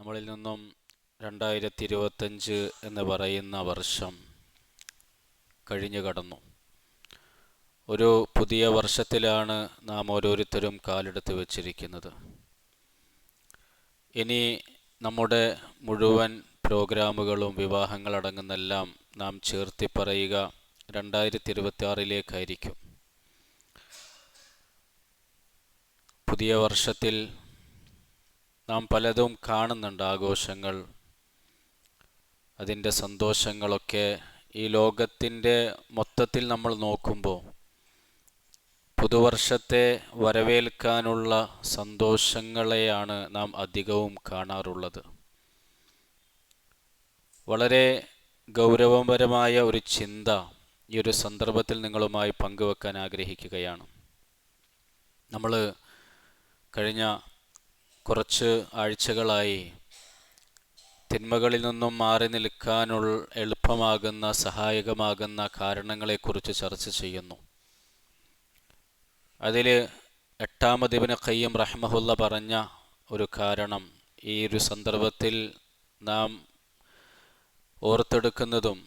നമ്മളിൽ നിന്നും 2025 എന്ന് പറയുന്ന വർഷം കഴിഞ്ഞു കടന്നു. ഒരു പുതിയ വർഷത്തിലാണ് നാം ഓരോരുത്തരും കാലെടുത്ത് വച്ചിരിക്കുന്നത്. ഇനി നമ്മുടെ മുഴുവൻ പ്രോഗ്രാമുകളും വിവാഹങ്ങളടങ്ങുന്നെല്ലാം നാം ചേർത്തി പറയുക 2026 പുതിയ വർഷത്തിൽ നാം പലതും കാണുന്നുണ്ട്. ആഘോഷങ്ങൾ, അതിൻ്റെ സന്തോഷങ്ങളൊക്കെ ഈ ലോകത്തിൻ്റെ മൊത്തത്തിൽ നമ്മൾ നോക്കുമ്പോൾ പുതുവർഷത്തെ വരവേൽക്കാനുള്ള സന്തോഷങ്ങളെയാണ് നാം അധികവും കാണാറുള്ളത്. വളരെ ഗൗരവപരമായ ഒരു ചിന്ത ഈ ഒരു സന്ദർഭത്തിൽ നിങ്ങളുമായി പങ്കുവെക്കാൻ ആഗ്രഹിക്കുകയാണ്. നമ്മൾ കഴിഞ്ഞ കുറച്ച് ആഴ്ചകളായി തിന്മകളിൽ നിന്നും മാറി നിൽക്കാനുള്ള എളുപ്പമാകുന്ന സഹായകമാകുന്ന കാരണങ്ങളെക്കുറിച്ച് ചർച്ച ചെയ്യുന്നു. അതിൽ 8-ാമത് ഇബ്നു ഖയ്യിം റഹ്മഹുല്ല പറഞ്ഞ ഒരു കാരണം ഈ ഒരു സന്ദർഭത്തിൽ നാം ഓർത്തെടുക്കുന്നതും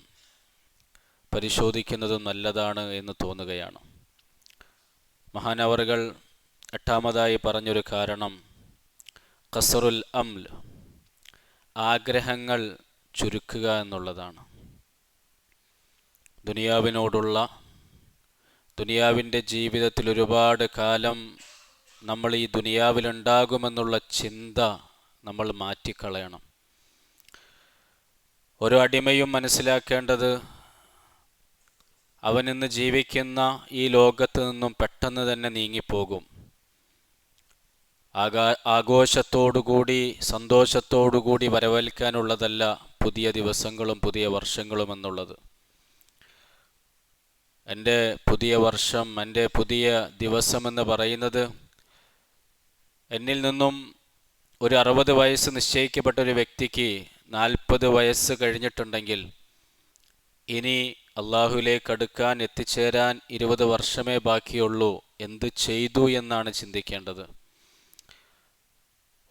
പരിശോധിക്കുന്നതും നല്ലതാണ് എന്ന് തോന്നുകയാണ്. മഹാനവറുകൾ 8-ാമതായി പറഞ്ഞൊരു കാരണം ഖസ്റുൽ അംൽ, ആഗ്രഹങ്ങൾ ചുരുക്കുക എന്നുള്ളതാണ്. ദുനിയാവിൻ്റെ ജീവിതത്തിൽ ഒരുപാട് കാലം നമ്മൾ ഈ ദുനിയാവിലുണ്ടാകുമെന്നുള്ള ചിന്ത നമ്മൾ മാറ്റിക്കളയണം. ഓരോ അടിമയും മനസ്സിലാക്കേണ്ടത് അവനിന്ന് ജീവിക്കുന്ന ഈ ലോകത്ത് നിന്നും പെട്ടെന്ന് തന്നെ നീങ്ങിപ്പോകും. ആഘോഷത്തോടുകൂടി സന്തോഷത്തോടുകൂടി വരവേൽക്കാനുള്ളതല്ല പുതിയ ദിവസങ്ങളും പുതിയ വർഷങ്ങളും എന്നുള്ളത്. എൻ്റെ പുതിയ വർഷം, എൻ്റെ പുതിയ ദിവസമെന്ന് പറയുന്നത് എന്നിൽ നിന്നും ഒരു 60 വയസ്സ് നിശ്ചയിക്കപ്പെട്ട ഒരു വ്യക്തിക്ക് 40 വയസ്സ് കഴിഞ്ഞിട്ടുണ്ടെങ്കിൽ ഇനി അള്ളാഹുവിലേക്ക് അടുക്കാൻ എത്തിച്ചേരാൻ 20 വർഷമേ ബാക്കിയുള്ളൂ. എന്ത് ചെയ്തു എന്നാണ് ചിന്തിക്കേണ്ടത്.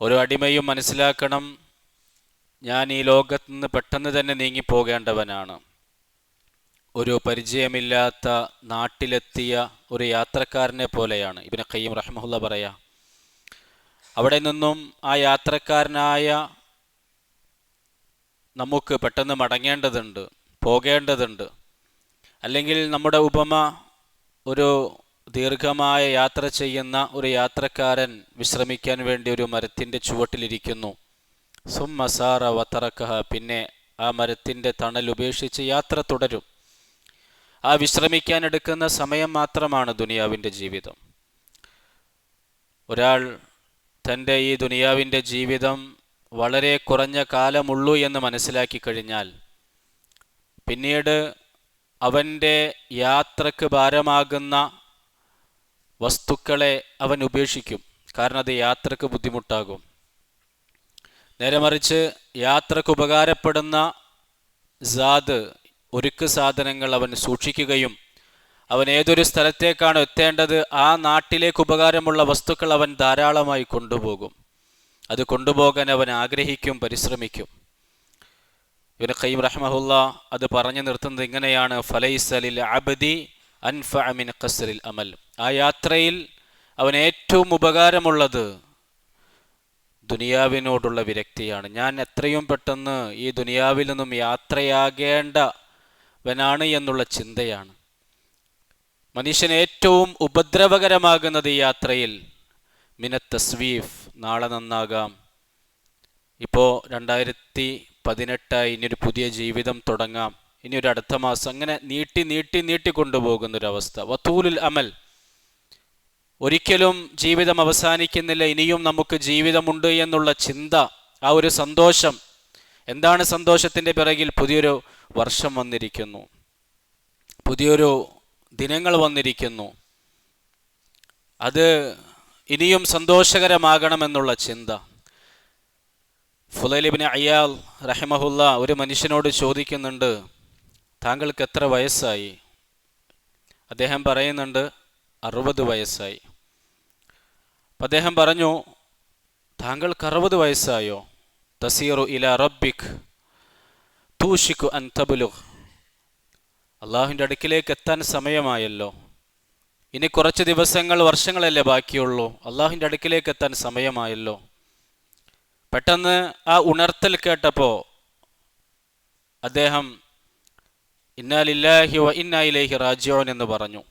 ഓരോ അടിമയും മനസ്സിലാക്കണം, ഞാൻ ഈ ലോകത്ത് നിന്ന് പെട്ടെന്ന് തന്നെ നീങ്ങിപ്പോകേണ്ടവനാണ്. ഒരു പരിചയമില്ലാത്ത നാട്ടിലെത്തിയ ഒരു യാത്രക്കാരനെ പോലെയാണ് ഇബ്നു ഖയ്യിം റഹ്മഹുല്ല പറയാ. അവിടെ നിന്നും ആ യാത്രക്കാരനായ നമുക്ക് പെട്ടെന്ന് മടങ്ങേണ്ടതുണ്ട്, പോകേണ്ടതുണ്ട്. അല്ലെങ്കിൽ നമ്മുടെ ഉപമ ഒരു ദീർഘമായ യാത്ര ചെയ്യുന്ന ഒരു യാത്രക്കാരൻ വിശ്രമിക്കാൻ വേണ്ടി ഒരു മരത്തിൻ്റെ ചുവട്ടിലിരിക്കുന്നു. സുമ്മസാറ വതറക്കഹ, പിന്നെ ആ മരത്തിൻ്റെ തണൽ ഉപേക്ഷിച്ച് യാത്ര തുടരും. ആ വിശ്രമിക്കാൻ എടുക്കുന്ന സമയം മാത്രമാണ് ദുനിയാവിൻ്റെ ജീവിതം. ഒരാൾ തൻ്റെ ഈ ദുനിയാവിൻ്റെ ജീവിതം വളരെ കുറഞ്ഞ കാലമുള്ളൂ എന്ന് മനസ്സിലാക്കി കഴിഞ്ഞാൽ പിന്നീട് അവൻ്റെ യാത്രക്ക് ഭാരമാകുന്ന വസ്തുക്കളെ അവൻ ഉപേക്ഷിക്കും. കാരണം അത് യാത്രക്ക് ബുദ്ധിമുട്ടാകും. നേരെ മറിച്ച് യാത്രക്ക് ഉപകാരപ്പെടുന്ന ഒരുക്ക് സാധനങ്ങൾ അവൻ സൂക്ഷിക്കുകയും അവൻ ഏതൊരു സ്ഥലത്തേക്കാണ് എത്തേണ്ടത് ആ നാട്ടിലേക്ക് ഉപകാരമുള്ള വസ്തുക്കൾ അവൻ ധാരാളമായി കൊണ്ടുപോകും. അത് കൊണ്ടുപോകാൻ അവൻ ആഗ്രഹിക്കും, പരിശ്രമിക്കും. ഇബ്നു ഖയ്യിം റഹ്മഹുല്ല അത് പറഞ്ഞു നിർത്തുന്നത് ഇങ്ങനെയാണ്: ഫലൈസ ലിൽ അബ്ദി അൻഫഅ മിൻ ഖസ്റിൽ അമൽ. ആ യാത്രയിൽ അവൻ ഏറ്റവും ഉപകാരമുള്ളത് ദുനിയാവിനോടുള്ള വിരക്തിയാണ്. ഞാൻ എത്രയും പെട്ടെന്ന് ഈ ദുനിയാവിൽ നിന്നും യാത്രയാകേണ്ടവനാണ് എന്നുള്ള ചിന്തയാണ്. മനുഷ്യന് ഏറ്റവും ഉപദ്രവകരമാകുന്നത് ഈ യാത്രയിൽ മിനത്ത് തസ്വീഫ്, നാളെ നന്നാകാം, ഇപ്പോൾ 2018 ഇനിയൊരു പുതിയ ജീവിതം തുടങ്ങാം, ഇനിയൊരു അടുത്ത മാസം, അങ്ങനെ നീട്ടി കൊണ്ടുപോകുന്നൊരവസ്ഥ. വതൂലുൽ അമൽ, ഒരിക്കലും ജീവിതം അവസാനിക്കുന്നില്ല, ഇനിയും നമുക്ക് ജീവിതമുണ്ട് എന്നുള്ള ചിന്ത, ആ ഒരു സന്തോഷം. എന്താണ് സന്തോഷത്തിൻ്റെ പിറകിൽ? പുതിയൊരു വർഷം വന്നിരിക്കുന്നു, പുതിയൊരു ദിനങ്ങൾ വന്നിരിക്കുന്നു, അത് ഇനിയും സന്തോഷകരമാകണമെന്നുള്ള ചിന്ത. ഫുളൈൽ ഇബ്നു അയ്യാൽ റഹിമഹുല്ല ഒരു മനുഷ്യനോട് ചോദിക്കുന്നുണ്ട്, താങ്കൾക്ക് എത്ര വയസ്സായി? അദ്ദേഹം പറയുന്നുണ്ട് 60 വയസ്സായി. അപ്പം അദ്ദേഹം പറഞ്ഞു, താങ്കൾക്ക് 60 വയസ്സായോ? തസീറു ഇലാ റബ്ബിക് തൂഷികു അൻ തബ്ലുഗ്. അള്ളാഹുവിൻ്റെ അടുക്കിലേക്ക് എത്താൻ സമയമായല്ലോ. ഇനി കുറച്ച് ദിവസങ്ങൾ, വർഷങ്ങളല്ലേ ബാക്കിയുള്ളൂ. അള്ളാഹുവിൻ്റെ അടുക്കിലേക്ക് എത്താൻ സമയമായല്ലോ. പെട്ടെന്ന് ആ ഉണർത്തൽ കേട്ടപ്പോൾ അദ്ദേഹം ഇന്നാ ലില്ലാഹി വ ഇന്നാ ഇലൈഹി റാജിഊൻ എന്ന് പറഞ്ഞു.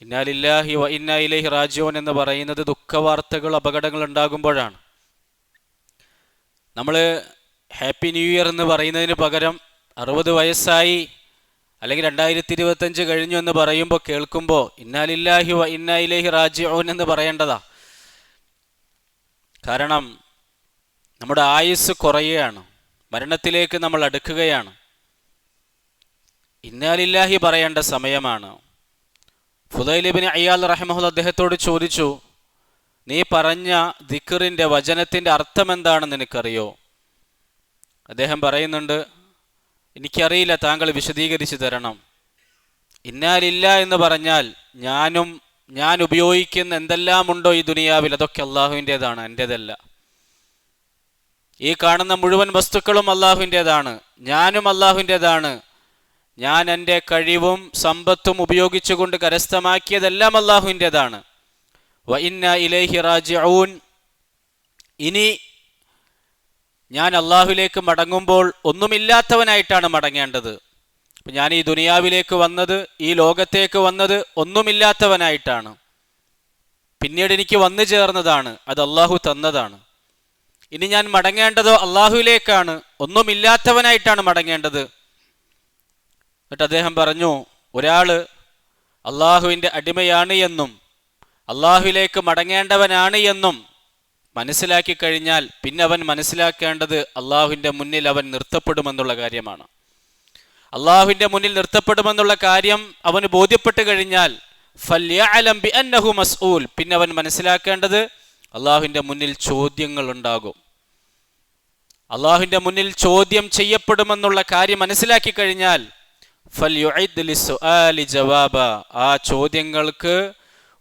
ഇന്നാ ലില്ലാഹി വ ഇന്നാ ഇലൈഹി റാജിഊൻ എന്ന് പറയുന്നത് ദുഃഖവാർത്തകൾ, അപകടങ്ങൾ ഉണ്ടാകുമ്പോഴാണ്. നമ്മൾ ഹാപ്പി ന്യൂ ഇയർ എന്ന് പറയുന്നതിന് പകരം 60 വയസ്സായി അല്ലെങ്കിൽ 2025 കഴിഞ്ഞു എന്ന് പറയുമ്പോൾ, കേൾക്കുമ്പോൾ ഇന്നാ ലില്ലാഹി വ ഇന്നാ ഇലൈഹി റാജിഊൻ എന്ന് പറയേണ്ടതാ. കാരണം നമ്മുടെ ആയുസ് കുറയുകയാണ്, മരണത്തിലേക്ക് നമ്മൾ അടുക്കുകയാണ്. ഇന്നാ ലില്ലാഹി പറയേണ്ട സമയമാണ്. ഫുദൈൽ ഇബ്നു ഇയാദ് റഹിമഹുല്ലാഹ് അദ്ദേഹത്തോട് ചോദിച്ചു, നീ പറഞ്ഞ ദിക്റിൻ്റെ വചനത്തിൻ്റെ അർത്ഥം എന്താണെന്ന് നിനക്കറിയോ? അദ്ദേഹം പറയുന്നുണ്ട്, എനിക്കറിയില്ല, താങ്കൾ വിശദീകരിച്ച് തരണം. ഇന്നാ ലില്ലാഹ് എന്ന് പറഞ്ഞാൽ ഞാൻ ഉപയോഗിക്കുന്ന എന്തെല്ലാം ഉണ്ടോ ഈ ദുനിയാവിൽ അതൊക്കെ അള്ളാഹുവിൻ്റേതാണ്, എൻ്റേതല്ല. ഈ കാണുന്ന മുഴുവൻ വസ്തുക്കളും അള്ളാഹുവിൻ്റേതാണ്, ഞാനും അള്ളാഹുവിൻ്റേതാണ്. ഞാൻ എൻ്റെ കഴിവും സമ്പത്തും ഉപയോഗിച്ചുകൊണ്ട് കരസ്ഥമാക്കിയതെല്ലാം അള്ളാഹുവിൻ്റേതാണ്. വ ഇന്നാ ഇലൈഹി റാജിഊൻ. ഇനി ഞാൻ അള്ളാഹുവിലേക്ക് മടങ്ങുമ്പോൾ ഒന്നുമില്ലാത്തവനായിട്ടാണ് മടങ്ങേണ്ടത്. അപ്പം ഞാൻ ഈ ദുനിയാവിലേക്ക് വന്നത്, ഈ ലോകത്തേക്ക് വന്നത് ഒന്നുമില്ലാത്തവനായിട്ടാണ്. പിന്നീട് എനിക്ക് വന്നു ചേർന്നതാണ്, അത് അള്ളാഹു തന്നതാണ്. ഇനി ഞാൻ മടങ്ങേണ്ടതോ അള്ളാഹുവിലേക്കാണ്, ഒന്നുമില്ലാത്തവനായിട്ടാണ് മടങ്ങേണ്ടത്. എന്നിട്ട് അദ്ദേഹം പറഞ്ഞു, ഒരാൾ അള്ളാഹുവിൻ്റെ അടിമയാണ് എന്നും അള്ളാഹുവിലേക്ക് മടങ്ങേണ്ടവനാണ് എന്നും മനസ്സിലാക്കി കഴിഞ്ഞാൽ പിന്നെ അവൻ മനസ്സിലാക്കേണ്ടത് അള്ളാഹുവിൻ്റെ മുന്നിൽ അവൻ നിർത്തപ്പെടുമെന്നുള്ള കാര്യമാണ്. അള്ളാഹുവിൻ്റെ മുന്നിൽ നിർത്തപ്പെടുമെന്നുള്ള കാര്യം അവന് ബോധ്യപ്പെട്ട് കഴിഞ്ഞാൽ ഫല്യഅലം ബിഅന്നഹു മസ്ഊൽ, പിന്നെ അവൻ മനസ്സിലാക്കേണ്ടത് അള്ളാഹുവിൻ്റെ മുന്നിൽ ചോദ്യങ്ങൾ ഉണ്ടാകും. അള്ളാഹുവിൻ്റെ മുന്നിൽ ചോദ്യം ചെയ്യപ്പെടുമെന്നുള്ള കാര്യം മനസ്സിലാക്കി കഴിഞ്ഞാൽ ഫൽയുഇദ് ലിസ്സുആലി ജവാബ, ആ ചോദ്യങ്ങൾക്ക്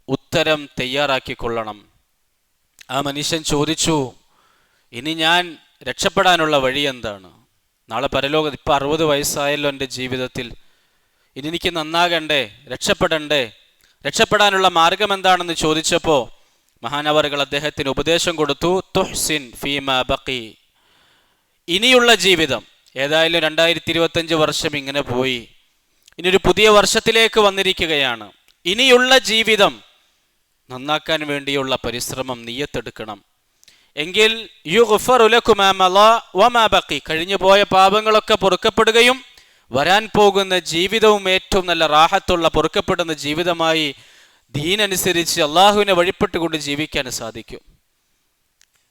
ഉത്തരം തയ്യാറാക്കിക്കൊള്ളണം. ആ മനുഷ്യൻ ചോദിച്ചു, ഇനി ഞാൻ രക്ഷപ്പെടാനുള്ള വഴി എന്താണ്? നാളെ പരലോകത്ത്, ഇപ്പം 60 വയസ്സായല്ലോ എൻ്റെ ജീവിതത്തിൽ, ഇനി എനിക്ക് നന്നാകണ്ടേ, രക്ഷപ്പെടണ്ടേ, രക്ഷപ്പെടാനുള്ള മാർഗം എന്താണെന്ന് ചോദിച്ചപ്പോൾ മഹാനവറുകൾ അദ്ദേഹത്തിന് ഉപദേശം കൊടുത്തു, തുഹ്സിൻ ഫീമാ ബഖി. ഇനിയുള്ള ജീവിതം, ഏതായാലും 2025 വർഷം ഇങ്ങനെ പോയി, ഇനിയൊരു പുതിയ വർഷത്തിലേക്ക് വന്നിരിക്കുകയാണ്. ഇനിയുള്ള ജീവിതം നന്നാക്കാൻ വേണ്ടിയുള്ള പരിശ്രമം നിയ്യത്തെടുക്കണം. എങ്കിൽ യുഗ്ഫറു ലക്കും മാ മളാ വമാ ബഖി, കഴിഞ്ഞു പോയ പാപങ്ങളൊക്കെ പൊറുക്കപ്പെടുകയും വരാൻ പോകുന്ന ജീവിതവും ഏറ്റവും നല്ല റാഹത്തുള്ള പൊറുക്കപ്പെടുന്ന ജീവിതമായി ദീനനുസരിച്ച് അള്ളാഹുവിനെ വഴിപ്പെട്ടുകൊണ്ട് ജീവിക്കാൻ സാധിക്കും.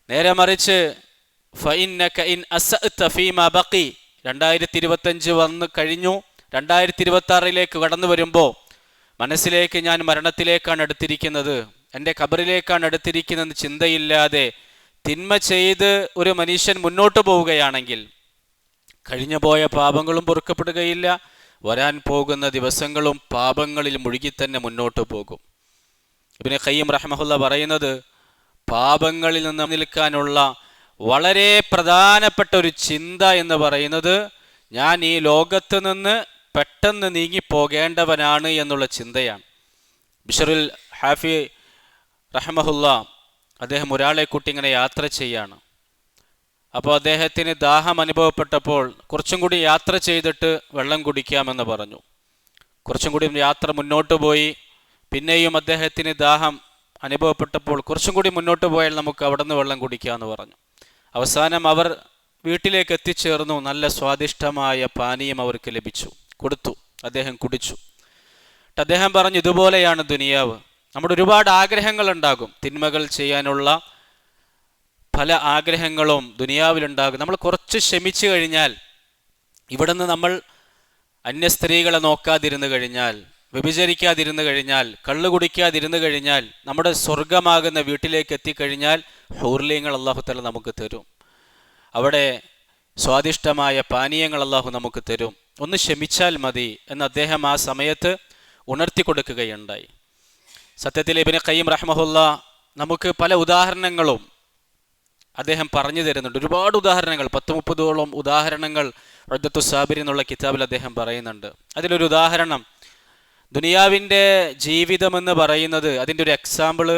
നേരെ മറിച്ച് ഫഇന്നക ഇൻ അസഅത ഫീമാ ബഖി, 2025 വന്ന് കഴിഞ്ഞു, 2026 കടന്നു വരുമ്പോൾ മനസ്സിലേക്ക് ഞാൻ മരണത്തിലേക്കാണ് അടുത്തിരിക്കുന്നത്, എൻ്റെ ഖബറിലേക്കാണ് അടുത്തിരിക്കുന്നതെന്ന് ചിന്തയില്ലാതെ തിന്മ ചെയ്ത് ഒരു മനുഷ്യൻ മുന്നോട്ട് പോവുകയാണെങ്കിൽ കഴിഞ്ഞു പോയ പാപങ്ങളും പൊറുക്കപ്പെടുകയില്ല, വരാൻ പോകുന്ന ദിവസങ്ങളും പാപങ്ങളിൽ മുഴുകി തന്നെ മുന്നോട്ട് പോകും. ഇബ്നു ഖയ്യിം റഹിമഹുല്ലാഹ് പറയുന്നത്, പാപങ്ങളിൽ നിന്ന് നിൽക്കാനുള്ള വളരെ പ്രധാനപ്പെട്ട ഒരു ചിന്ത എന്ന് പറയുന്നത് ഞാൻ ഈ ലോകത്ത് നിന്ന് പെട്ടെന്ന് നീങ്ങിപ്പോകേണ്ടവനാണ് എന്നുള്ള ചിന്തയാണ്. ബിശ്റുൽ ഹാഫി റഹിമഹുല്ലാഹ് അദ്ദേഹം ഒരാളെ കൂട്ടി ഇങ്ങനെ യാത്ര ചെയ്യാണ്. അപ്പോൾ അദ്ദേഹത്തിന് ദാഹം അനുഭവപ്പെട്ടപ്പോൾ കുറച്ചും കൂടി യാത്ര ചെയ്തിട്ട് വെള്ളം കുടിക്കാമെന്ന് പറഞ്ഞു. കുറച്ചും കൂടി യാത്ര മുന്നോട്ട് പോയി, പിന്നെയും അദ്ദേഹത്തിന് ദാഹം അനുഭവപ്പെട്ടപ്പോൾ കുറച്ചും കൂടി മുന്നോട്ട് പോയാൽ നമുക്ക് അവിടെ നിന്ന് വെള്ളം കുടിക്കാമെന്ന് പറഞ്ഞു. അവസാനം അവർ വീട്ടിലേക്ക് എത്തിച്ചേർന്നു. നല്ല സ്വാദിഷ്ടമായ പാനീയം അവർക്ക് ലഭിച്ചു, കൊടുത്തു, അദ്ദേഹം കുടിച്ചു. അദ്ദേഹം പറഞ്ഞു, ഇതുപോലെയാണ് ദുനിയാവ്. നമ്മുടെ ഒരുപാട് ആഗ്രഹങ്ങളുണ്ടാകും, തിന്മകൾ ചെയ്യാനുള്ള പല ആഗ്രഹങ്ങളും ദുനിയാവിലുണ്ടാകും. നമ്മൾ കുറച്ച് ക്ഷമിച്ചു കഴിഞ്ഞാൽ, ഇവിടെ നിന്ന് നമ്മൾ അന്യ സ്ത്രീകളെ നോക്കാതിരുന്നു കഴിഞ്ഞാൽ, വ്യഭിചരിക്കാതിരുന്നു കഴിഞ്ഞാൽ, കള്ളു കുടിക്കാതിരുന്നു കഴിഞ്ഞാൽ, നമ്മുടെ സ്വർഗമാകുന്ന വീട്ടിലേക്ക് എത്തിക്കഴിഞ്ഞാൽ ഹൂർലിയങ്ങൾ അള്ളാഹു തആല നമുക്ക് തരും. അവിടെ സ്വാദിഷ്ടമായ പാനീയങ്ങൾ അള്ളാഹു നമുക്ക് തരും. ഒന്ന് ക്ഷമിച്ചാൽ മതി എന്ന് അദ്ദേഹം ആ സമയത്ത് ഉണർത്തി കൊടുക്കുകയുണ്ടായി. സത്യത്തിൽ ഇബ്നു ഖയ്യിം റഹിമഹുല്ലാഹ് നമുക്ക് പല ഉദാഹരണങ്ങളും അദ്ദേഹം പറഞ്ഞു തരുന്നുണ്ട്. ഒരുപാട് ഉദാഹരണങ്ങൾ, 10-30ഓളം ഉദാഹരണങ്ങൾ ഉദ്ദത്തു സാബിരി എന്നുള്ള കിതാബിൽ അദ്ദേഹം പറയുന്നുണ്ട്. അതിലൊരു ഉദാഹരണം, ദുനിയാവിൻ്റെ ജീവിതമെന്ന് പറയുന്നത്, അതിൻ്റെ ഒരു എക്സാമ്പിള്,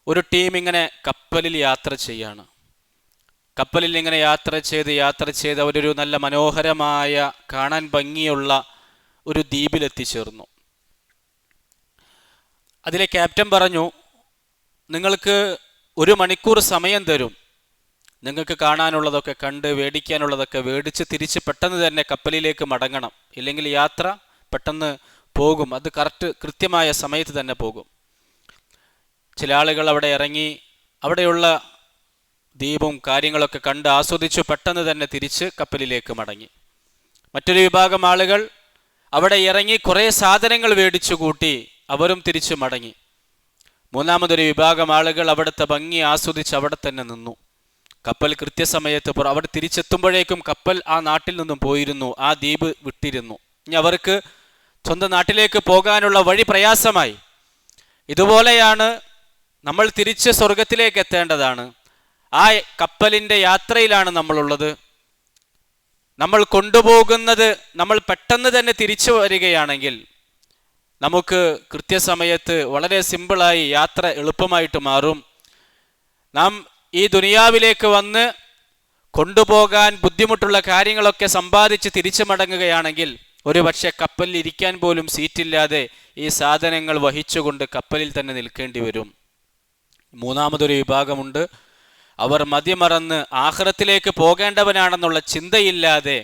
ഒരു ടീം ഇങ്ങനെ കപ്പലിൽ യാത്ര ചെയ്യാണ്. കപ്പലിൽ ഇങ്ങനെ യാത്ര ചെയ്ത് അവരൊരു നല്ല മനോഹരമായ കാണാൻ ഭംഗിയുള്ള ഒരു ദ്വീപിലെത്തിച്ചേർന്നു. അതിലെ ക്യാപ്റ്റൻ പറഞ്ഞു, നിങ്ങൾക്ക് 1 മണിക്കൂർ സമയം തരും, നിങ്ങൾക്ക് കാണാനുള്ളതൊക്കെ കണ്ട് മേടിക്കാനുള്ളതൊക്കെ മേടിച്ച് തിരിച്ച് പെട്ടെന്ന് തന്നെ കപ്പലിലേക്ക് മടങ്ങണം, ഇല്ലെങ്കിൽ യാത്ര പെട്ടെന്ന് പോകും, അത് കൃത്യമായ സമയത്ത് തന്നെ പോകും. ചില ആളുകൾ അവിടെ ഇറങ്ങി അവിടെയുള്ള ദ്വീപും കാര്യങ്ങളൊക്കെ കണ്ട് ആസ്വദിച്ചു പെട്ടെന്ന് തന്നെ തിരിച്ച് കപ്പലിലേക്ക് മടങ്ങി. മറ്റൊരു വിഭാഗം ആളുകൾ അവിടെ ഇറങ്ങി കുറേ സാധനങ്ങൾ മേടിച്ചു കൂട്ടി അവരും തിരിച്ചു മടങ്ങി. മൂന്നാമതൊരു വിഭാഗം ആളുകൾ അവിടുത്തെ ഭംഗി ആസ്വദിച്ച് അവിടെ തന്നെ നിന്നു. കപ്പൽ കൃത്യസമയത്ത് അവിടെ തിരിച്ചെത്തുമ്പോഴേക്കും കപ്പൽ ആ നാട്ടിൽ നിന്നും പോയിരുന്നു, ആ ദ്വീപ് വിട്ടിരുന്നു. ഇനി അവർക്ക് സ്വന്തം നാട്ടിലേക്ക് പോകാനുള്ള വഴി പ്രയാസമായി. ഇതുപോലെയാണ് നമ്മൾ തിരിച്ച് സ്വർഗത്തിലേക്ക് എത്തേണ്ടതാണ്. ആ കപ്പലിൻ്റെ യാത്രയിലാണ് നമ്മളുള്ളത്. നമ്മൾ കൊണ്ടുപോകുന്നത്, നമ്മൾ പെട്ടെന്ന് തന്നെ തിരിച്ചു വരികയാണെങ്കിൽ നമുക്ക് കൃത്യസമയത്ത് വളരെ സിമ്പിളായി യാത്ര എളുപ്പമായിട്ട് മാറും. നാം ഈ ദുനിയാവിലേക്ക് വന്ന് കൊണ്ടുപോകാൻ ബുദ്ധിമുട്ടുള്ള കാര്യങ്ങളൊക്കെ സമ്പാദിച്ച് തിരിച്ചു മടങ്ങുകയാണെങ്കിൽ ഒരു പക്ഷേ കപ്പലിൽ ഇരിക്കാൻ പോലും സീറ്റില്ലാതെ ഈ സാധനങ്ങൾ വഹിച്ചുകൊണ്ട് കപ്പലിൽ തന്നെ നിൽക്കേണ്ടി വരും. മൂന്നാമതൊരു വിഭാഗമുണ്ട്, അവർ മതിമറന്ന് ആഖിറത്തിലേക്ക് പോകേണ്ടവനാണെന്നുള്ള ചിന്തയില്ലാതെ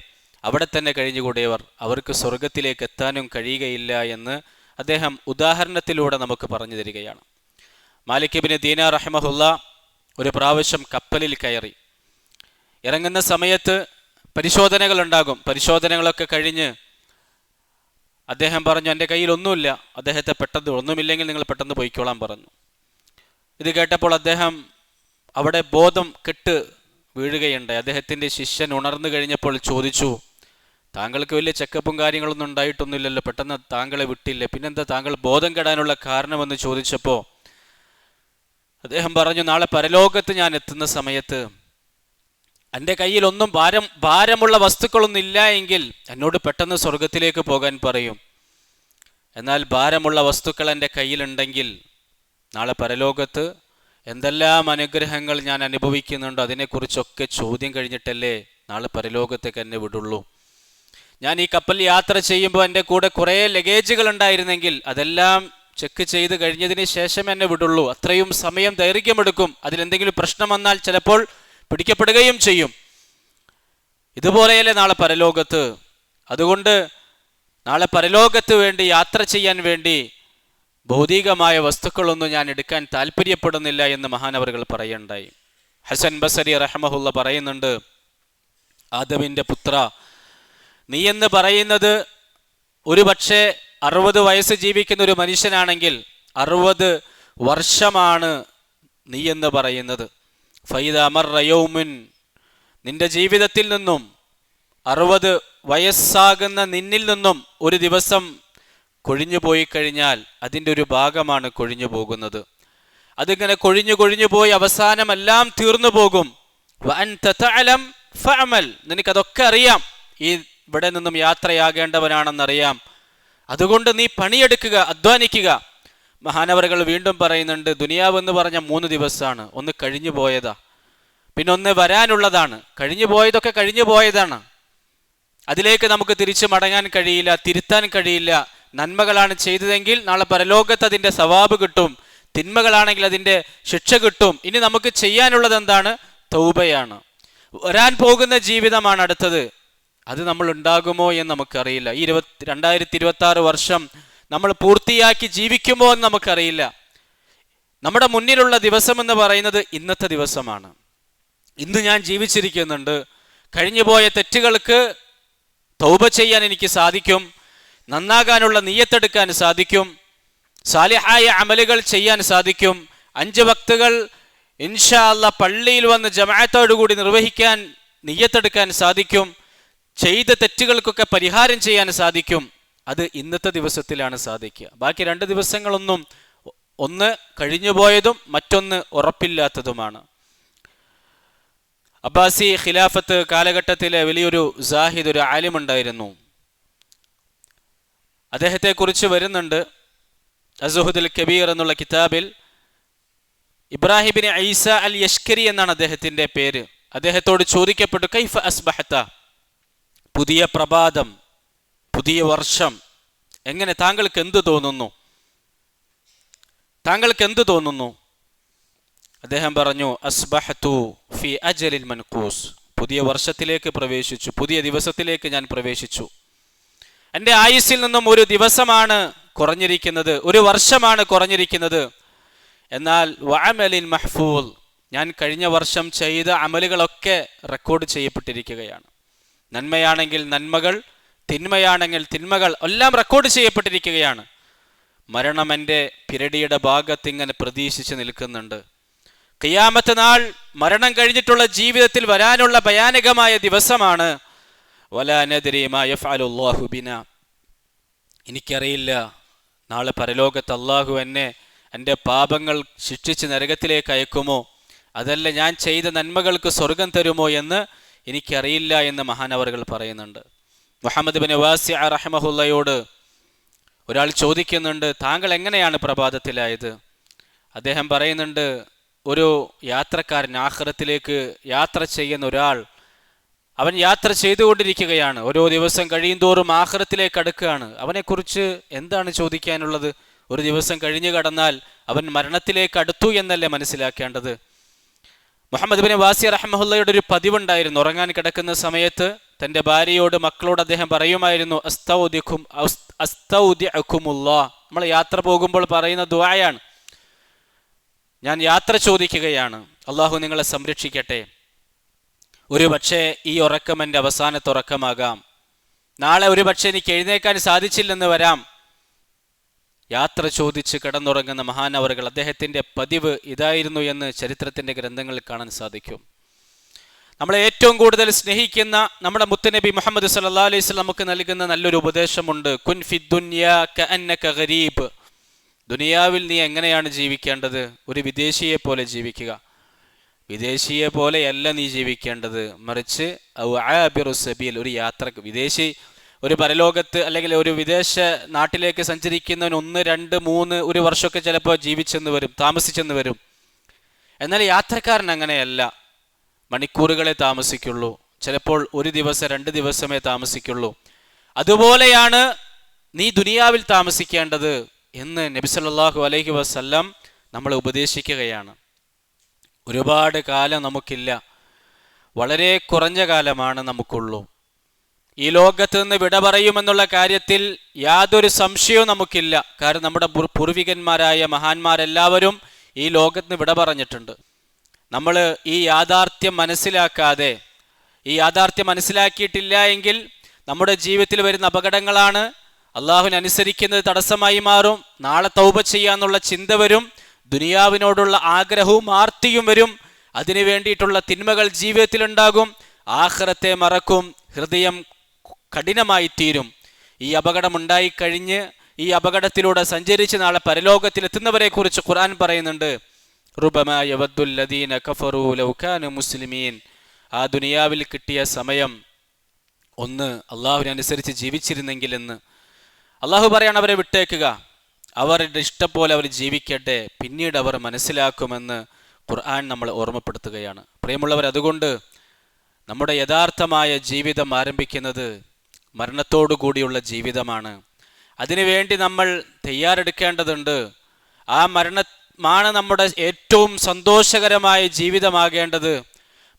അവിടെ തന്നെ കഴിഞ്ഞുകൂടിയവർ, അവർക്ക് സ്വർഗത്തിലേക്ക് എത്താനും കഴിയുകയില്ല എന്ന് അദ്ദേഹം ഉദാഹരണത്തിലൂടെ നമുക്ക് പറഞ്ഞു തരികയാണ്. മാലിക് ഇബ്നു ദീനാർ റഹിമഹുല്ല ഒരു പ്രാവശ്യം കപ്പലിൽ കയറി. ഇറങ്ങുന്ന സമയത്ത് പരിശോധനകൾ ഉണ്ടാകും. പരിശോധനകളൊക്കെ കഴിഞ്ഞ് അദ്ദേഹം പറഞ്ഞു, എൻ്റെ കയ്യിൽ ഒന്നുമില്ല. അദ്ദേഹത്തെ പെട്ടെന്ന്, ഒന്നുമില്ലെങ്കിൽ നിങ്ങൾ പെട്ടെന്ന് പോയിക്കോളാൻ പറഞ്ഞു. ഇത് കേട്ടപ്പോൾ അദ്ദേഹം അവിടെ ബോധം കെട്ട് വീഴുകയുണ്ടായി. അദ്ദേഹത്തിൻ്റെ ശിഷ്യൻ ഉണർന്നു കഴിഞ്ഞപ്പോൾ ചോദിച്ചു, താങ്കൾക്ക് വലിയ ചെക്കപ്പും കാര്യങ്ങളൊന്നും ഉണ്ടായിട്ടൊന്നുമില്ലല്ലോ, പെട്ടെന്ന് താങ്കളെ വിട്ടില്ലേ, പിന്നെന്താ താങ്കൾ ബോധം കെടാനുള്ള കാരണമെന്ന് ചോദിച്ചപ്പോൾ അദ്ദേഹം പറഞ്ഞു, നാളെ പരലോകത്ത് ഞാൻ എത്തുന്ന സമയത്ത് എൻ്റെ കയ്യിൽ ഒന്നും ഭാരമുള്ള വസ്തുക്കളൊന്നും ഇല്ല എങ്കിൽ എന്നോട് പെട്ടെന്ന് സ്വർഗത്തിലേക്ക് പോകാൻ പറയും. എന്നാൽ ഭാരമുള്ള വസ്തുക്കൾ എൻ്റെ കയ്യിലുണ്ടെങ്കിൽ നാളെ പരലോകത്ത് എന്തെല്ലാം അനുഗ്രഹങ്ങൾ ഞാൻ അനുഭവിക്കുന്നുണ്ടോ അതിനെക്കുറിച്ചൊക്കെ ചോദ്യം കഴിഞ്ഞിട്ടല്ലേ നാളെ പരലോകത്തേക്ക് എന്നെ വിടുള്ളൂ. ഞാൻ ഈ കപ്പൽ യാത്ര ചെയ്യുമ്പോൾ എൻ്റെ കൂടെ കുറേ ലഗേജുകൾ ഉണ്ടായിരുന്നെങ്കിൽ അതെല്ലാം ചെക്ക് ചെയ്ത് കഴിഞ്ഞതിന് ശേഷം എന്നെ വിടുള്ളൂ. അത്രയും സമയം ദൈർഘ്യമെടുക്കും. അതിലെന്തെങ്കിലും പ്രശ്നം വന്നാൽ ചിലപ്പോൾ പിടിക്കപ്പെടുകയും ചെയ്യും. ഇതുപോലെയല്ലേ നാളെ പരലോകത്ത്. അതുകൊണ്ട് നാളെ പരലോകത്ത് വേണ്ടി യാത്ര ചെയ്യാൻ വേണ്ടി ഭൗതികമായ വസ്തുക്കളൊന്നും ഞാൻ എടുക്കാൻ താല്പര്യപ്പെടുന്നില്ല എന്ന് മഹാനവറുകൾ പറയുണ്ടായി. ഹസൻ ബസരി റഹ്മഹുല്ല പറയുന്നുണ്ട്, ആദമിൻ്റെ പുത്ര, നീ എന്ന് പറയുന്നത് ഒരു പക്ഷേ 60 വയസ്സ് ജീവിക്കുന്ന ഒരു മനുഷ്യനാണെങ്കിൽ 60 വർഷമാണ് നീ എന്ന് പറയുന്നത്. ഫൈദ അമർ റയൗമുൻ, നിന്റെ ജീവിതത്തിൽ നിന്നും 60 വയസ്സാകുന്ന നിന്നിൽ നിന്നും ഒരു ദിവസം കൊഴിഞ്ഞു പോയി കഴിഞ്ഞാൽ അതിൻ്റെ ഒരു ഭാഗമാണ് കൊഴിഞ്ഞു പോകുന്നത്. അതിങ്ങനെ കൊഴിഞ്ഞു പോയി അവസാനം എല്ലാം തീർന്നു പോകും. വഅൻത തഅലം ഫഅമൽ, നിനക്കതൊക്കെ അറിയാം, ഈ ഇവിടെ നിന്നും യാത്രയാകേണ്ടവനാണെന്നറിയാം. അതുകൊണ്ട് നീ പണിയെടുക്കുക, അധ്വാനിക്കുക. മഹാനവറുകൾ വീണ്ടും പറയുന്നുണ്ട്, ദുനിയാവെന്ന് പറഞ്ഞ 3 ദിവസമാണ്. ഒന്ന് കഴിഞ്ഞു പോയതാ, പിന്നെ ഒന്ന് വരാനുള്ളതാണ്. കഴിഞ്ഞു പോയതൊക്കെ കഴിഞ്ഞു പോയതാണ്. അതിലേക്ക് നമുക്ക് തിരിച്ചു മടങ്ങാൻ കഴിയില്ല, തിരുത്താൻ കഴിയില്ല. നന്മകളാണ് ചെയ്തതെങ്കിൽ നാളെ പരലോകത്ത് അതിൻ്റെ സവാബ് കിട്ടും, തിന്മകളാണെങ്കിൽ അതിൻ്റെ ശിക്ഷ കിട്ടും. ഇനി നമുക്ക് ചെയ്യാനുള്ളത് എന്താണ്? തൗബയാണ്. വരാൻ പോകുന്ന ജീവിതമാണ് അടുത്തത്. അത് നമ്മൾ ഉണ്ടാകുമോ എന്ന് നമുക്കറിയില്ല. ഈ 2026 വർഷം നമ്മൾ പൂർത്തിയാക്കി ജീവിക്കുമോ എന്ന് നമുക്കറിയില്ല. നമ്മുടെ മുന്നിലുള്ള ദിവസം എന്ന് പറയുന്നത് ഇന്നത്തെ ദിവസമാണ്. ഇന്ന് ഞാൻ ജീവിച്ചിരിക്കുന്നുണ്ട്. കഴിഞ്ഞുപോയ തെറ്റുകൾക്ക് തൗബ ചെയ്യാൻ എനിക്ക് സാധിക്കും, നന്നാകാനുള്ള നിയ്യത്തെടുക്കാൻ സാധിക്കും, സാലിഹായ അമലുകൾ ചെയ്യാൻ സാധിക്കും, 5 വക്തുകൾ ഇൻഷാ അല്ലാഹ് പള്ളിയിൽ വന്ന് ജമാഅത്തോടുകൂടി നിർവഹിക്കാൻ നിയ്യത്തെടുക്കാൻ സാധിക്കും, ചെയ്ത തെറ്റുകൾക്കൊക്കെ പരിഹാരം ചെയ്യാൻ സാധിക്കും. അത് ഇന്നത്തെ ദിവസത്തിലാണ് സാധിക്കുക. ബാക്കി 2 ദിവസങ്ങളൊന്നും, ഒന്ന് കഴിഞ്ഞുപോയതും മറ്റൊന്ന് ഉറപ്പില്ലാത്തതുമാണ്. അബ്ബാസി ഖിലാഫത്ത് കാലഘട്ടത്തിലെ വലിയൊരു സാഹിദ്, ഒരു ആലിമുണ്ടായിരുന്നു. അദ്ദേഹത്തെക്കുറിച്ച് വരുന്നുണ്ട് അസുഹുദുൽ കബീർ എന്നുള്ള കിതാബിൽ. ഇബ്രാഹിം ബിൻ ഈസ അൽ യഷ്കരി എന്നാണ് അദ്ദേഹത്തിൻ്റെ പേര്. അദ്ദേഹത്തോട് ചോദിക്കപ്പെട്ടു, കൈഫ അസ്ബഹത, പുതിയ പ്രഭാതം, പുതിയ വർഷം, എങ്ങനെ, താങ്കൾക്ക് എന്ത് തോന്നുന്നു, താങ്കൾക്ക് എന്ത് തോന്നുന്നു? അദ്ദേഹം പറഞ്ഞു, അസ്ബഹതു ഫി അജലിൽ മൻഖൂസ്, പുതിയ വർഷത്തിലേക്ക് പ്രവേശിച്ചു, പുതിയ ദിവസത്തിലേക്ക് ഞാൻ പ്രവേശിച്ചു. എൻ്റെ ആയുസ്സിൽ നിന്നും ഒരു ദിവസമാണ് കുറഞ്ഞിരിക്കുന്നത്, ഒരു വർഷമാണ് കുറഞ്ഞിരിക്കുന്നത്. എന്നാൽ വഅമലിൻ മഹ്ഫൂൽ, ഞാൻ കഴിഞ്ഞ വർഷം ചെയ്ത അമലുകളൊക്കെ റെക്കോർഡ് ചെയ്യപ്പെട്ടിരിക്കുകയാണ്. നന്മയാണെങ്കിൽ നന്മകൾ, തിന്മയാണെങ്കിൽ തിന്മകൾ എല്ലാം റെക്കോർഡ് ചെയ്യപ്പെട്ടിരിക്കുകയാണ്. മരണം എൻ്റെ പിരടിയുടെ ഭാഗത്ത് ഇങ്ങനെ പ്രതീക്ഷിച്ച് നിൽക്കുന്നുണ്ട്. ഖിയാമത്ത് നാൾ, മരണം കഴിഞ്ഞിട്ടുള്ള ജീവിതത്തിൽ വരാനുള്ള ഭയാനകമായ ദിവസമാണ്. വലാ നദ്രി മാ യഫ്അലുല്ലാഹു ബിനാ, എനിക്കറിയില്ല നാളെ പരലോകത്ത് അള്ളാഹു എന്നെ, എൻ്റെ പാപങ്ങൾ ശിക്ഷിച്ച് നരകത്തിലേക്ക് അയക്കുമോ, അതല്ല ഞാൻ ചെയ്ത നന്മകൾക്ക് സ്വർഗം തരുമോ എന്ന് എനിക്കറിയില്ല എന്ന് മഹാനവറുകൾ പറയുന്നുണ്ട്. മുഹമ്മദ് ബിൻ വാസിഅ റഹ്മഹുള്ളയോട് ഒരാൾ ചോദിക്കുന്നുണ്ട്, താങ്കൾ എങ്ങനെയാണ് പ്രഭാതത്തിലായത്? അദ്ദേഹം പറയുന്നുണ്ട്, ഒരു യാത്രക്കാരൻ, ആഖിറത്തിലേക്ക് യാത്ര ചെയ്യുന്ന ഒരാൾ, അവൻ യാത്ര ചെയ്തുകൊണ്ടിരിക്കുകയാണ്. ഓരോ ദിവസം കഴിയും തോറും ആഖിറത്തിലേക്ക് അടുക്കുകയാണ്. അവനെക്കുറിച്ച് എന്താണ് ചോദിക്കാനുള്ളത്? ഒരു ദിവസം കഴിഞ്ഞു കടന്നാൽ അവൻ മരണത്തിലേക്ക് അടുത്തു എന്നല്ലേ മനസ്സിലാക്കേണ്ടത്? മുഹമ്മദ് ബിൻ വാസിഅ റഹ്മഹുള്ളയുടെ ഒരു പതിവുണ്ടായിരുന്നു. ഉറങ്ങാൻ കിടക്കുന്ന സമയത്ത് തൻ്റെ ഭാര്യയോട്, മക്കളോട് അദ്ദേഹം പറയുമായിരുന്നു, അസ്തൗദിഅകുമുല്ലാഹ്, നമ്മൾ യാത്ര പോകുമ്പോൾ പറയുന്ന ദുആയാണ്, ഞാൻ യാത്ര ചോദിക്കുകയാണ്, അള്ളാഹു നിങ്ങളെ സംരക്ഷിക്കട്ടെ. ഒരു പക്ഷേ ഈ ഉറക്കം എൻ്റെ അവസാനത്തെ ഉറക്കമാകാം, നാളെ ഒരു പക്ഷേ എനിക്ക് എഴുന്നേക്കാൻ സാധിച്ചില്ലെന്ന് വരാം. യാത്ര ചോദിച്ച് കിടന്നുറങ്ങുന്ന മഹാനവറുകൾ, അദ്ദേഹത്തിൻ്റെ പതിവ് ഇതായിരുന്നു എന്ന് ചരിത്രത്തിൻ്റെ ഗ്രന്ഥങ്ങളിൽ കാണാൻ സാധിക്കും. നമ്മളെ ഏറ്റവും കൂടുതൽ സ്നേഹിക്കുന്ന നമ്മുടെ മുത്തുനബി മുഹമ്മദ് സല്ലല്ലാഹു അലൈഹി വസല്ലം നമുക്ക് നൽകുന്ന നല്ലൊരു ഉപദേശമുണ്ട്, കുൻ ഫി ദുനിയാ കഅന്നക ഗരീബ്, ദുനിയാവിൽ നീ എങ്ങനെയാണ് ജീവിക്കേണ്ടത്? ഒരു വിദേശിയെ പോലെ ജീവിക്കുക. വിദേശിയെ പോലെയല്ല നീ ജീവിക്കേണ്ടത്, മറിച്ച് ആബിറു സബീൽ, ഒരു യാത്ര. വിദേശി ഒരു പരലോകത്ത് അല്ലെങ്കിൽ ഒരു വിദേശ നാട്ടിലേക്ക് സഞ്ചരിക്കുന്നവൻ 1, 2, 3 ഒരു വർഷമൊക്കെ ചിലപ്പോൾ ജീവിച്ചെന്ന് വരും, താമസിച്ചെന്ന് വരും. എന്നാൽ യാത്രക്കാരൻ അങ്ങനെയല്ല, മണിക്കൂറുകളെ താമസിക്കുള്ളൂ, ചിലപ്പോൾ 1 ദിവസം 2 ദിവസമേ താമസിക്കുള്ളൂ. അതുപോലെയാണ് നീ ദുനിയാവിൽ താമസിക്കേണ്ടത് എന്ന് നബി സല്ലല്ലാഹു അലൈഹി വസല്ലം നമ്മളെ ഉപദേശിക്കുകയാണ്. ഒരുപാട് കാലം നമുക്കില്ല, വളരെ കുറഞ്ഞ കാലമാണ് നമുക്കുള്ളൂ. ഈ ലോകത്ത് നിന്ന് വിട പറയുമെന്നുള്ള കാര്യത്തിൽ യാതൊരു സംശയവും നമുക്കില്ല. കാരണം നമ്മുടെ പൂർവികന്മാരായ മഹാന്മാരെല്ലാവരും ഈ ലോകത്ത് നിന്ന് വിട പറഞ്ഞിട്ടുണ്ട്. നമ്മൾ ഈ യാഥാർത്ഥ്യം മനസ്സിലാക്കാതെ, ഈ യാഥാർത്ഥ്യം മനസ്സിലാക്കിയിട്ടില്ല എങ്കിൽ നമ്മുടെ ജീവിതത്തിൽ വരുന്ന അപകടങ്ങളാണ്. അള്ളാഹുവിനെ അനുസരിക്കുന്നത് തടസ്സമായി മാറും, നാളെ തൗബ ചെയ്യാന്നുള്ള ചിന്ത വരും, ദുനിയാവിനോടുള്ള ആഗ്രഹവും ആർത്തിയും വരും, അതിനു വേണ്ടിയിട്ടുള്ള തിന്മകൾ ജീവിതത്തിലുണ്ടാകും, ആഖിറത്തെ മറക്കും, ഹൃദയം കഠിനമായി തീരും. ഈ അപകടമുണ്ടായിക്കഴിഞ്ഞ് ഈ അപകടത്തിലൂടെ സഞ്ചരിച്ച് നാളെ പരലോകത്തിലെത്തുന്നവരെ കുറിച്ച് ഖുർആൻ പറയുന്നുണ്ട്, റുബമാ യവദ്ദുൽ ലദീന കഫറൂ ലൗ കാനൂ മുസ്ലിമീൻ. ആ ദുനിയാവിൽ കിട്ടിയ സമയം ഒന്ന് അള്ളാഹുവിനെ അനുസരിച്ച് ജീവിച്ചിരുന്നെങ്കിൽ എന്ന്. അള്ളാഹു പറയാണ്, അവരെ വിട്ടേക്കുക, അവരുടെ ഇഷ്ടം പോലെ അവർ ജീവിക്കട്ടെ, പിന്നീട് അവർ മനസ്സിലാക്കുമെന്ന് ഖുർആൻ നമ്മളെ ഓർമ്മപ്പെടുത്തുകയാണ്. പ്രിയമുള്ളവർ, അതുകൊണ്ട് നമ്മുടെ യഥാർത്ഥമായ ജീവിതം ആരംഭിക്കുന്നത് മരണത്തോടു കൂടിയുള്ള ജീവിതമാണ്. അതിനുവേണ്ടി നമ്മൾ തയ്യാറെടുക്കേണ്ടതുണ്ട്. ആ മരണമാണ് നമ്മുടെ ഏറ്റവും സന്തോഷകരമായ ജീവിതമാകേണ്ടത്.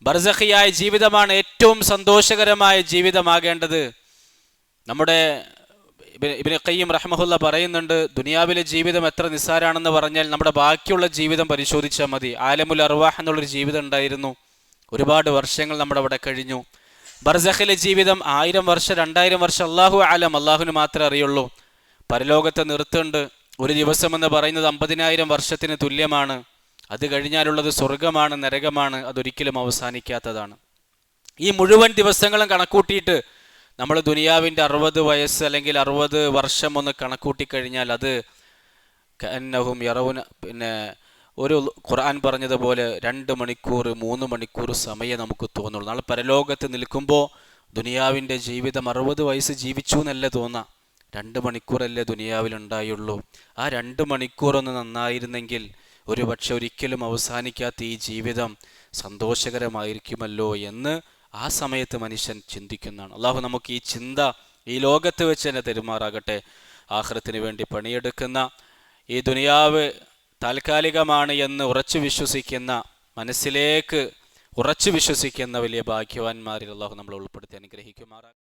ബർസഖിയായ ജീവിതമാണ് ഏറ്റവും സന്തോഷകരമായ ജീവിതമാകേണ്ടത്. നമ്മുടെ ഇബ്നു ഖയ്യിം റഹ്മഹുല്ല പറയുന്നുണ്ട്, ദുനിയാവിലെ ജീവിതം എത്ര നിസ്സാരാണെന്ന് പറഞ്ഞാൽ നമ്മുടെ ബാക്കിയുള്ള ജീവിതം പരിശോധിച്ചാൽ മതി. ആലമുൽ അർവാഹ് എന്നുള്ളൊരു ജീവിതം ഉണ്ടായിരുന്നു, ഒരുപാട് വർഷങ്ങൾ നമ്മുടെ അവിടെ കഴിഞ്ഞു. ബർസഖിലെ ജീവിതം 1000 വർഷം 2000 വർഷം അള്ളാഹു ആലം, അള്ളാഹുവിന് മാത്രമേ അറിയുള്ളൂ. പരലോകത്തെ നിർത്തുണ്ട്. ഒരു ദിവസം എന്ന് പറയുന്നത് 50,000 വർഷത്തിന് തുല്യമാണ്. അത് കഴിഞ്ഞാലുള്ളത് സ്വർഗമാണ്, നരകമാണ്, അതൊരിക്കലും അവസാനിക്കാത്തതാണ്. ഈ മുഴുവൻ ദിവസങ്ങളും കണക്കൂട്ടിയിട്ട് നമ്മൾ ദുനിയാവിൻ്റെ 60 വയസ്സ് അല്ലെങ്കിൽ 60 വർഷം ഒന്ന് കണക്കൂട്ടിക്കഴിഞ്ഞാൽ അത് കഅന്നഹും യറൗന ഒരു ഖുർആൻ പറഞ്ഞതുപോലെ 2 മണിക്കൂർ 3 മണിക്കൂർ സമയം നമുക്ക് തോന്നുള്ളൂ. നാളെ പരലോകത്ത് നിൽക്കുമ്പോൾ ദുനിയാവിൻ്റെ ജീവിതം 60 വയസ്സ് ജീവിച്ചു എന്നല്ലേ തോന്നാം. 2 മണിക്കൂറല്ലേ ദുനിയാവിലുണ്ടായുള്ളൂ. ആ 2 മണിക്കൂറൊന്ന് നന്നായിരുന്നെങ്കിൽ ഒരു പക്ഷെ ഒരിക്കലും അവസാനിക്കാത്ത ഈ ജീവിതം സന്തോഷകരമായിരിക്കുമല്ലോ എന്ന് ആ സമയത്ത് മനുഷ്യൻ ചിന്തിക്കുന്നതാണ്. അള്ളാഹു നമുക്ക് ഈ ചിന്ത ഈ ലോകത്ത് വെച്ച് തന്നെ തെരുമാറാകട്ടെ. ആഖിറത്തിന് വേണ്ടി പണിയെടുക്കുന്ന, ഈ ദുനിയാവ് താൽക്കാലികമാണ് എന്ന് ഉറച്ചു വിശ്വസിക്കുന്ന, മനസ്സിലേക്ക് ഉറച്ചു വിശ്വസിക്കുന്ന വലിയ ഭാഗ്യവാന്മാരിൽ അള്ളാഹു നമ്മളെ ഉൾപ്പെടുത്തി അനുഗ്രഹിക്കുമാറാകട്ടെ.